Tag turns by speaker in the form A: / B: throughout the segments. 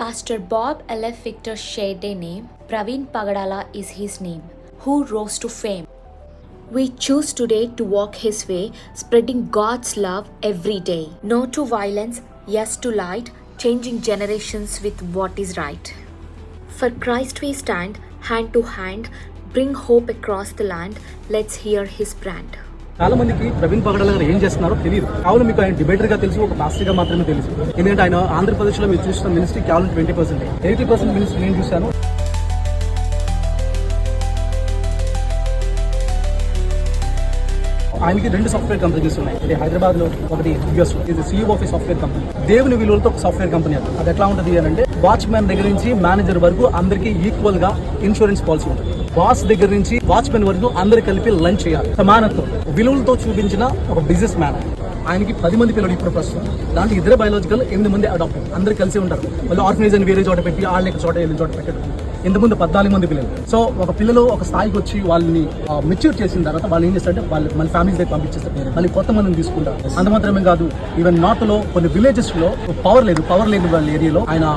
A: Pastor Bob L.F. Victor shared a name. Praveen Pagadala is his name, who rose to fame. We choose today to walk his way, spreading God's love every day. No to violence, yes to light, changing generations with what is right. For Christ we stand, hand to hand, bring hope across the land. Let's hear his brand.
B: చాలా మందికి ప్రవీణ్ పగడాల గారు ఏం చేస్తున్నారో తెలియదు. కావున మీకు ఆయన debater గా తెలుసు, ఒక పాస్టర్ గా మాత్రమే తెలుసు. ఎందుకంటే ఆయన ఆంధ్రప్రదేశ్ లో మీరు చూసిన మినిస్ట్రీ కేవలం 20%, 80% మినిస్ట్రీ నేను చూశాను. ఆయనకి 2 సాఫ్ట్వేర్ కంపెనీస్ ఉన్నాయి. ఇది హైదరాబాద్ లో, ఒకటి యూఎస్ లో. ఇది CEO ఆఫ్ సాఫ్ట్వేర్ కంపెనీ. దేవుని విలువలతో ఒక సాఫ్ట్వేర్ కంపెనీ. అది ఎట్లా ఉంటుంది అంటే, వాచ్మెన్ దగ్గర నుంచి మేనేజర్ వరకు అందరికీ ఈక్వల్ గా ఇన్సూరెన్స్ పాలసీ ఉంటుంది. బాస్ దగ్గర నుంచి వాచ్మెన్ వరకు అందరు కలిపి లంచ్ చేయాలి. సమానత్వం విలువలతో చూపించిన ఒక బిజినెస్ మ్యాన్. ఆయనకి 10 మంది పిల్లలు ఇప్పుడు ప్రస్తుతం. దాంట్లో 2 బయాలజికల్, 8 మంది అడాప్ట్. అందరు కలిసి ఉంటారు. వాళ్ళు ఆర్ఫనేజ్ అని వేరే చోట పెట్టి, వాళ్ళకి చోట వెళ్ళిన చోట పెట్టడం. ఇంతకుముందు 14 మంది పిల్లలు. సో ఒక పిల్లలు ఒక స్థాయికి వచ్చి వాళ్ళని మెచ్యూర్ చేసిన తర్వాత వాళ్ళు ఏం చేస్తారంటే, వాళ్ళు మన ఫ్యామిలీస్ దగ్గర పంపించేస్తారు. మళ్ళీ కొత్త మందిని తీసుకుంటారు. అంత మాత్రమే కాదు, ఈవెన్ నార్త్ లో కొన్ని విలేజెస్ లో పవర్ లేని వాళ్ళ ఏరియాలో ఆయన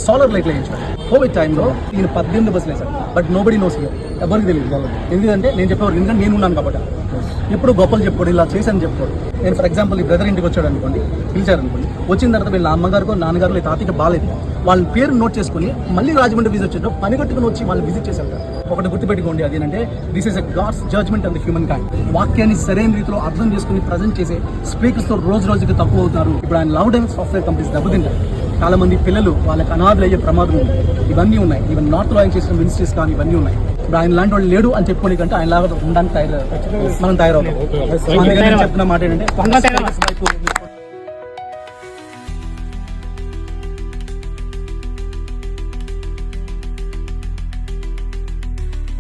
B: సోలార్ లైట్లు వేయించాడు. కోవిడ్ టైంలో ఈయన 18 బస్సులు వేశాడు. But nobody knows here. ఎవరికి తెలియదు. ఎందుకంటే నేను చెప్పేవారు, ఎందుకంటే నేను ఉన్నాను కాబట్టి. ఎప్పుడు గొప్పలు చెప్పుకోడు, ఇలా చేశాను చెప్పుకోడు. నేను ఫర్ ఎగ్జాంపుల్ ఈ బ్రదర్ ఇంటికి వచ్చాడు అనుకోండి, పిలిచారనుకోండి, వచ్చిన తర్వాత వీళ్ళ అమ్మగారికో నాన్నగారు లేదా తాతకి బాగాలేదు, వాళ్ళ పేరు నోట్ చేసుకుని మళ్ళీ రాజమండ్రి విజిట్ వచ్చాడు. పని కట్టుకుని వచ్చి వాళ్ళు విజిట్ చేశారు. ఒకటి గుర్తుపెట్టుకోండి, అదేంటంటే this is a God's judgement on the human kind. వాక్యాన్ని సరైన రీతిలో అర్థం చేసుకుని ప్రజెంట్ చేసే స్పీకర్స్ తో రోజు రోజుకి తక్కువ అవుతున్నారు. ఇప్పుడు ఆయన లౌడ్ అండ్ సాఫ్ట్వేర్ కంపెనీస్ దెబ్బతింటారు. చాలా మంది పిల్లలు వాళ్ళకి అనాథలు అయ్యే ప్రమాదం ఉంది. ఇవన్నీ ఉన్నాయి. ఈవెన్ నార్త్ లో ఆయన చేసిన మినిస్ట్రీస్ కానీ ఇవన్నీ ఉన్నాయి. ఇప్పుడు ఆయన లాంటి వాళ్ళు లేడు అని చెప్పుకోని కంటే ఆయన లాగా ఉండడానికి మనం తయారవుతాం. అందుకని నేను చెప్తున్న మాట ఏంటంటే,